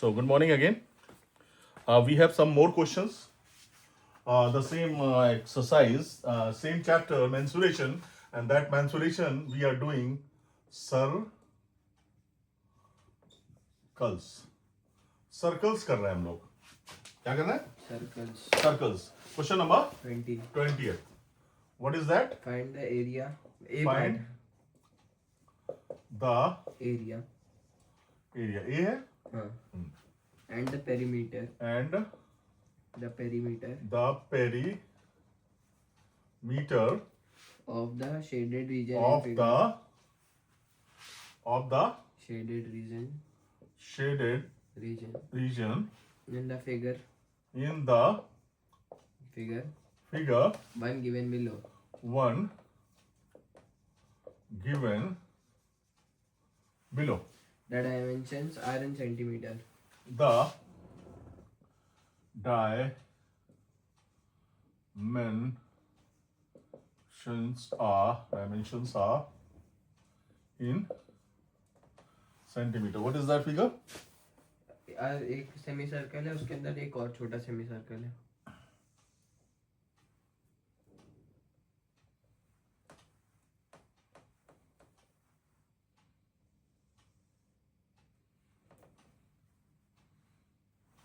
So, good morning again. We have some more questions. The same exercise, same chapter, mensuration, and that mensuration we are doing circles. Circles कर रहे हैं हम लोग. क्या कर रहे हैं? Circles. Circles. Question number 20. 20th. What is that? Find the area. Find the area. area. A है? And the perimeter. And The perimeter the perimeter of the shaded region. of the shaded region. shaded region In the figure. in the Figure. figure One given below. 1 given below. The dimensions are in centimeter. The dimensions are in centimeter. What is that figure? एक semi circle है, उसके अंदर एक और छोटा semi circle है.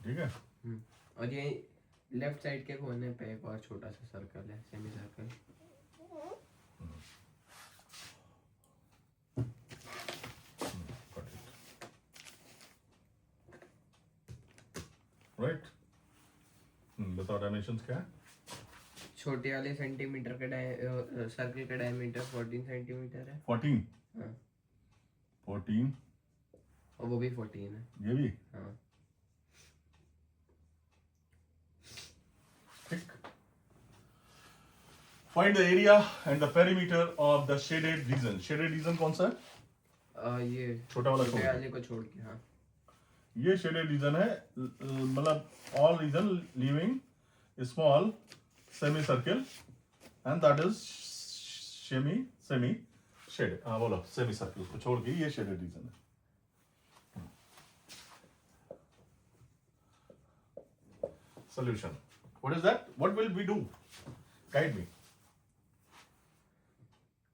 ठीक है. और ये लेफ्ट साइड के कोने पे एक और छोटा सा सर्कल है, सेमी सर्कल. राइट. बताओ डायमेंशंस क्या है? छोटे वाले सेंटीमीटर का सर्कल का डायमीटर 14 सेंटीमीटर है. 14. हाँ. 14. और वो भी 14 है. ये भी. हाँ. ठीक. Find the area and the perimeter of the shaded region. Shaded region कौन सा है? ये छोटा वाला छोटे वाले को छोड़ के. हाँ. ये shaded region है, मतलब all region leaving small semicircle and that is semi shaded. हाँ बोलो, semicircle को छोड़ के ये shaded region है. Solution. What is that? What will we do? Guide me.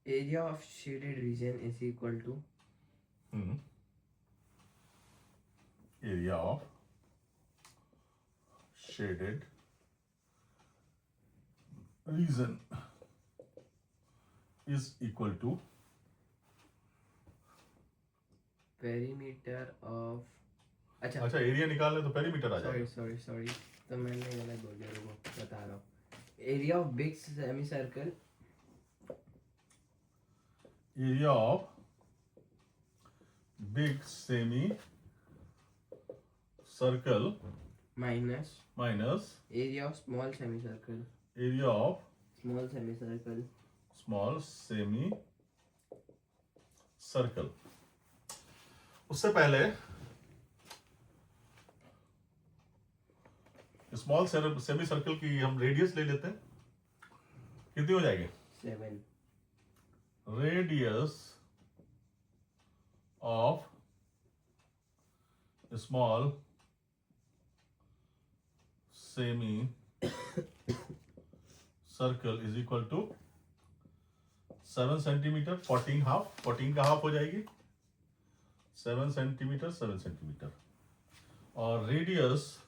Area of shaded region is equal to Area of shaded region is equal to perimeter of. अच्छा area निकालने तो पेरीमीटर आ जाएगा. Sorry तो मैंने गलत बोल दिया. रुको बता रहा हूँ. Area of big semi circle. Area of big semi circle minus area of small semi circle. Area of small semi circle. Small semi circle. उससे पहले स्मॉल सेमी सर्कल की हम रेडियस ले लेते हैं. कितनी हो जाएगी? 7. Radius of small semi circle is equal to 7 centimetre. 14 half. 14 का हाफ हो जाएगी 7 सेंटीमीटर. और radius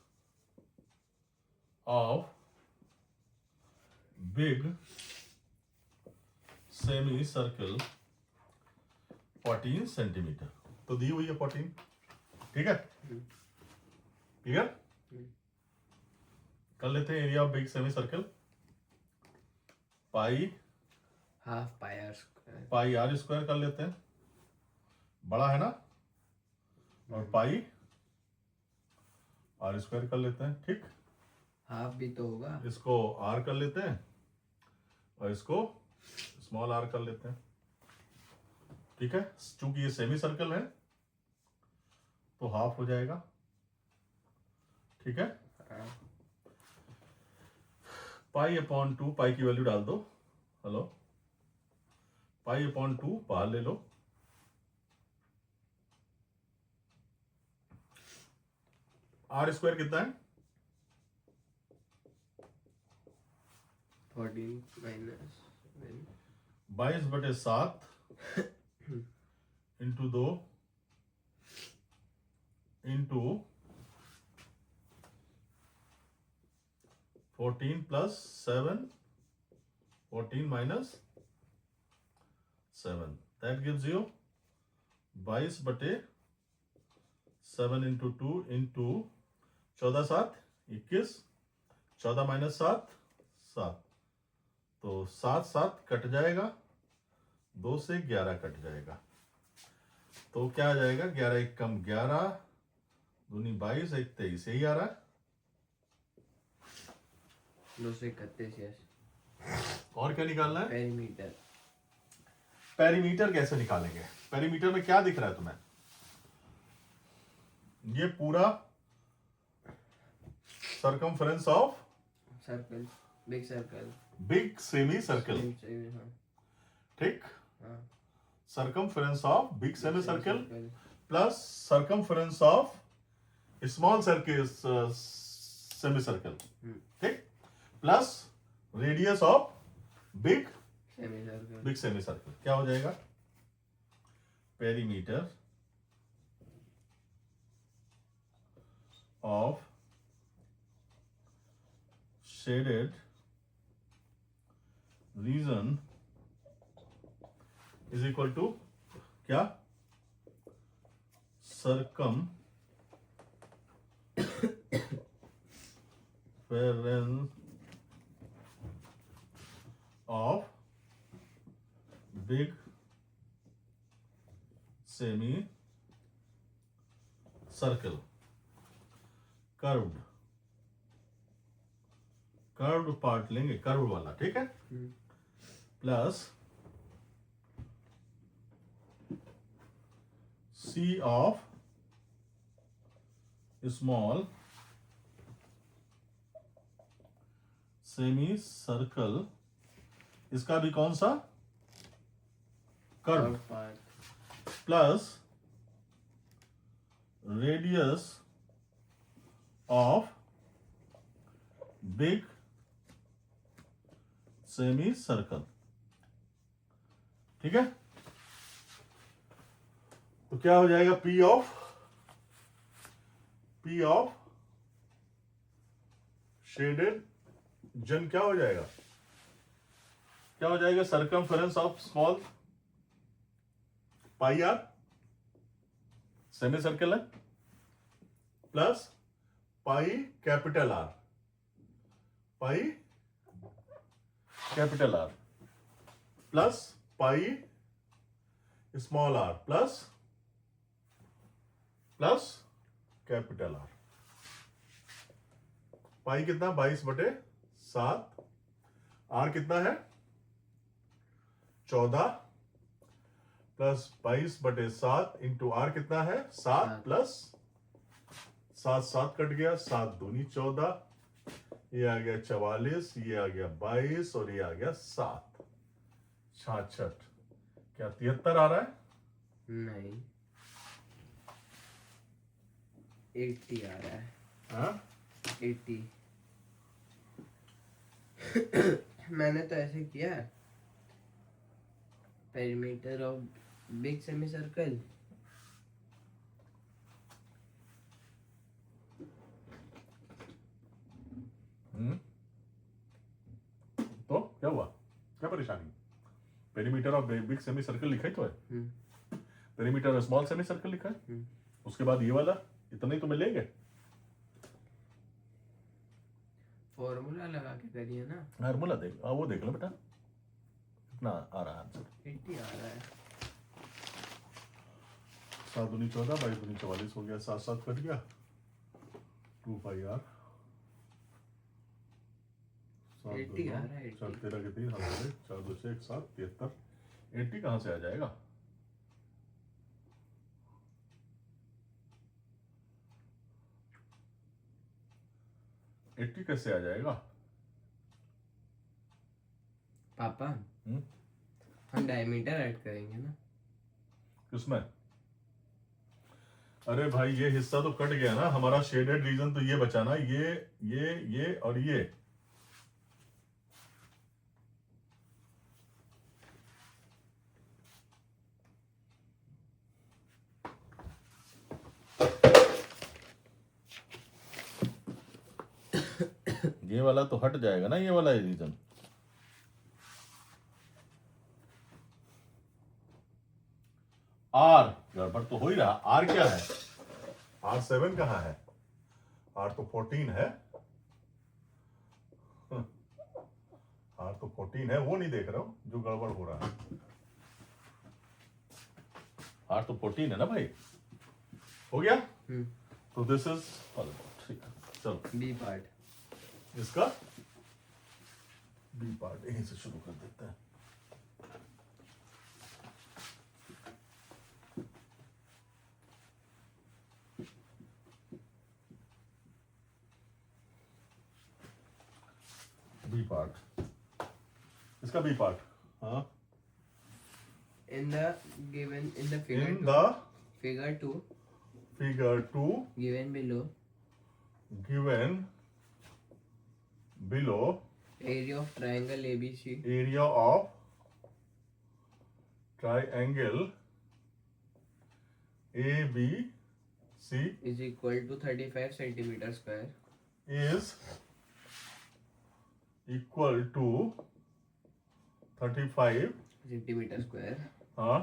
of big semi circle 14 centimetre. तो दी हुई है 14. ठीक है. क्लियर. कर लेते हैं area of big semi circle. Pi half pi r square. Pi r square कर लेते हैं. बड़ा है ना. और पाई आर स्क्वायर कर लेते हैं. ठीक. हाफ भी तो होगा. इसको आर कर लेते हैं और इसको स्मॉल आर कर लेते हैं. ठीक है. चूंकि ये सेमी सर्कल है तो हाफ हो जाएगा. ठीक है. Pi upon 2. पाई की वैल्यू डाल दो. हेलो. पाई अपॉन 2 बाहर ले लो. आर स्क्वायर कितना है? 14 minus 22/7 into 2 into 14 plus 7, 14 minus 7, that gives you 22/7 into 2 into 14×7 21, 14 minus 7 7, तो 7 कट जाएगा, 2 से 11 कट जाएगा, तो क्या आ जाएगा? 11 एक कम 11 दूनी 22 एक 23, यही आ रहा है। 231, यस। और क्या निकालना है? पेरीमीटर। पेरीमीटर कैसे निकालेंगे? पेरीमीटर में क्या दिख रहा है तुम्हें? ये पूरा circumference of circle, big circle, big semi circle, हाँ ठीक? हाँ। Circumference of big semi circle circle plus circumference of small circle semi circle, ठीक? Plus radius of big semi circle. Big semi circle, क्या हो जाएगा? Perimeter of shaded region is equal to क्या? circumference of big semi circle curved part लेंगे, curve वाला, ठीक है? Plus C of small semi circle, इसका भी कौन सा? Curve, plus radius of big semi circle, ठीक है? तो क्या हो जाएगा? P ऑफ शेडेड जन क्या हो जाएगा? क्या हो जाएगा? Circumference of small pi r, semi circle है, plus pi capital R, pi capital R plus pi small r plus capital R. Pi कितना? 22/7, आर कितना है? 14 प्लस 22/7 इंटू आर कितना है? 7 प्लस 7 कट गया, 7 दूनी 14, ये आ गया 44, ये आ गया 22 और ये आ गया 7, 66। क्या 73 आ रहा है? नहीं, 80 आ रहा है। हाँ? 80। मैंने तो ऐसे किया, perimeter of big semi circle तो क्या हुआ? क्या परेशानी? Perimeter of big semi circle लिखा ही तो है, perimeter of small semi circle लिखा है, उसके बाद ये वाला, इतना ही तो मिलेंगे। फॉर्मूला लगा के करिए ना। फार्मूला देख, वो देख लो बेटा कितना आ रहा है आंसर। 80 आ रहा है। 7 दूनी 14, 22 दूनी 44 हो गया, 7 कट गया, 2 पाई आर, 80 आ रहा है। 4 13 के 3 4 2 6 7 73। 80 कहाँ से आ जाएगा? एट्टी कैसे आ जाएगा पापा? हम डायमीटर ऐड करेंगे ना किसमें? अरे भाई ये हिस्सा तो कट गया ना, हमारा शेडेड रीजन तो ये बचा ना, ये और ये। ये वाला तो हट जाएगा ना, ये वाला रीजन। आर गड़बड़ तो हो ही रहा। आर क्या है? R7 कहाँ है? R तो 14 है। R तो 14 है, वो नहीं देख रहा हूं जो गड़बड़ हो रहा है। R तो 14 है ना भाई, हो गया। तो दिस इज ऑल अबाउट। ठीक है, चलो बी पार्ट। इसका बी पार्ट यहीं से शुरू कर देते हैं। बी पार्ट, इसका बी पार्ट। हाँ, In the figure in 2, the figure 2 figure 2 given below, given below, area of triangle ABC area of triangle ABC is equal to 35 centimeter square. is equal to 35 Centimeter square. हाँ,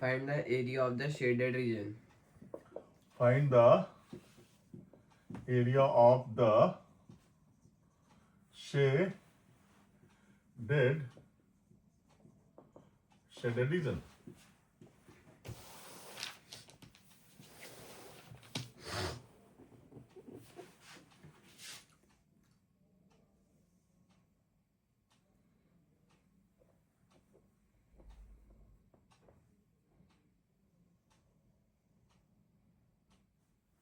Find the area of the shaded region. find the area of the shaded region.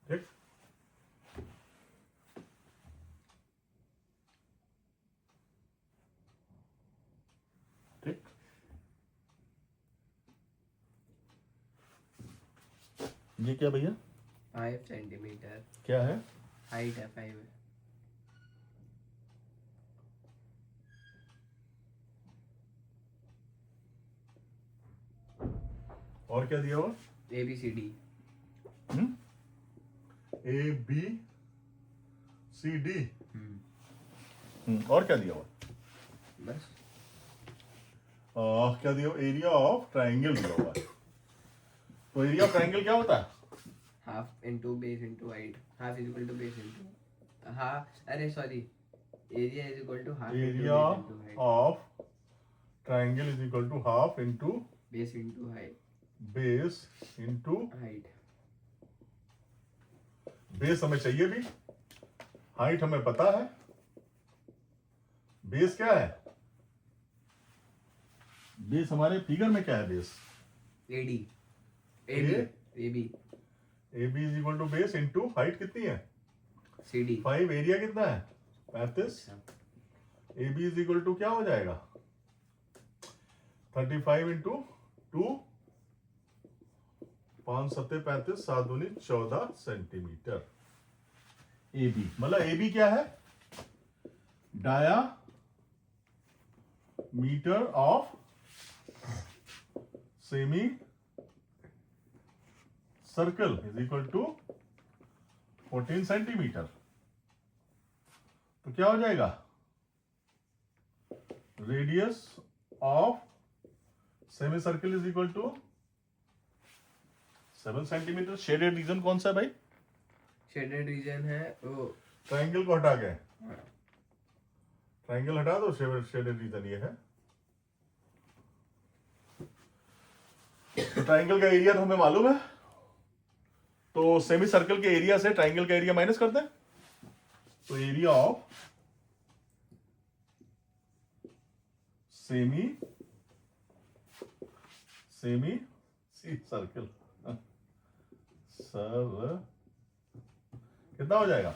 ठीक, ठीक। ये क्या भैया? 5 centimeter. क्या है? Height है 5 है. और क्या दिया हुआ? ABCD. ABCD। और क्या दिया हुआ? बस. क्या दिया हुआ? एरिया ऑफ ट्राइंगल दिया हुआ है। तो एरिया ऑफ ट्राइंगल क्या होता है? Half into base into height. Half is equal to base into. Half. अरे sorry. Area is equal to half into area base into height. Of triangle is equal to half into Base into height. Base into Height. Base हमें चाहिए भी, height हमें पता है, base क्या है? Base हमारे फिगर में क्या है? Base AD. A? AB. AB is equal to base into height कितनी है? CD. 5। एरिया कितना है? 35। AB इज इक्वल टू क्या हो जाएगा? 35 इंटू 2, 5 7 35, 7 दूनी 14 सेंटीमीटर। AB मतलब AB क्या है? Diameter of semi circle is equal to 14 centimetre. तो क्या हो जाएगा? Radius of semi circle is equal to 7 centimetre. Shaded region कौन सा है भाई? Shaded region है वो. ट्राइंगल को हटा के, ट्राइंगल हटा दो, शेडेड रीजन ये है। तो ट्राइंगल का एरिया तो हमें मालूम है, तो सेमी सर्कल के एरिया से ट्राइंगल का एरिया माइनस करते हैं। तो area of semi circle sir कितना हो जाएगा?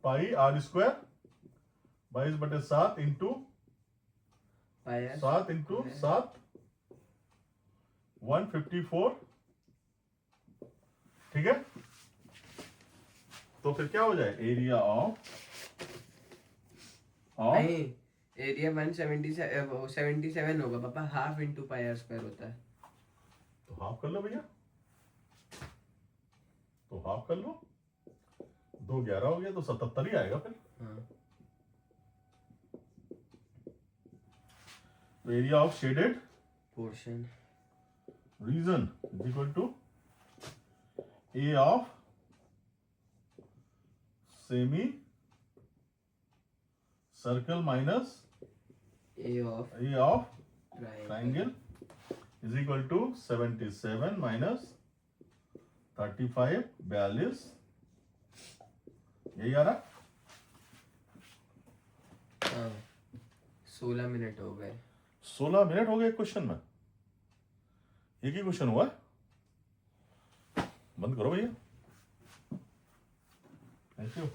पाई R स्क्वायर 22/7 इंटू 7 इंटू 7 154 ठीक है, तो फिर क्या हो जाए, एरिया ऑफ नहीं, एरिया 177 होगा पापा, half into pi r square होता है। तो हाफ कर लो भैया, तो हाफ कर लो, 2 11 हो गया तो 77 ही आएगा फिर। हाँ, तो area of shaded portion region is equal to A of semi circle minus A of A of triangle triangle is equal to 77 minus 35 42, यही आ रहा। 16 मिनट हो गए। 16 मिनट हो गए क्वेश्चन में, एक ही क्वेश्चन हुआ है। बंद करो भैया, थैंक यू।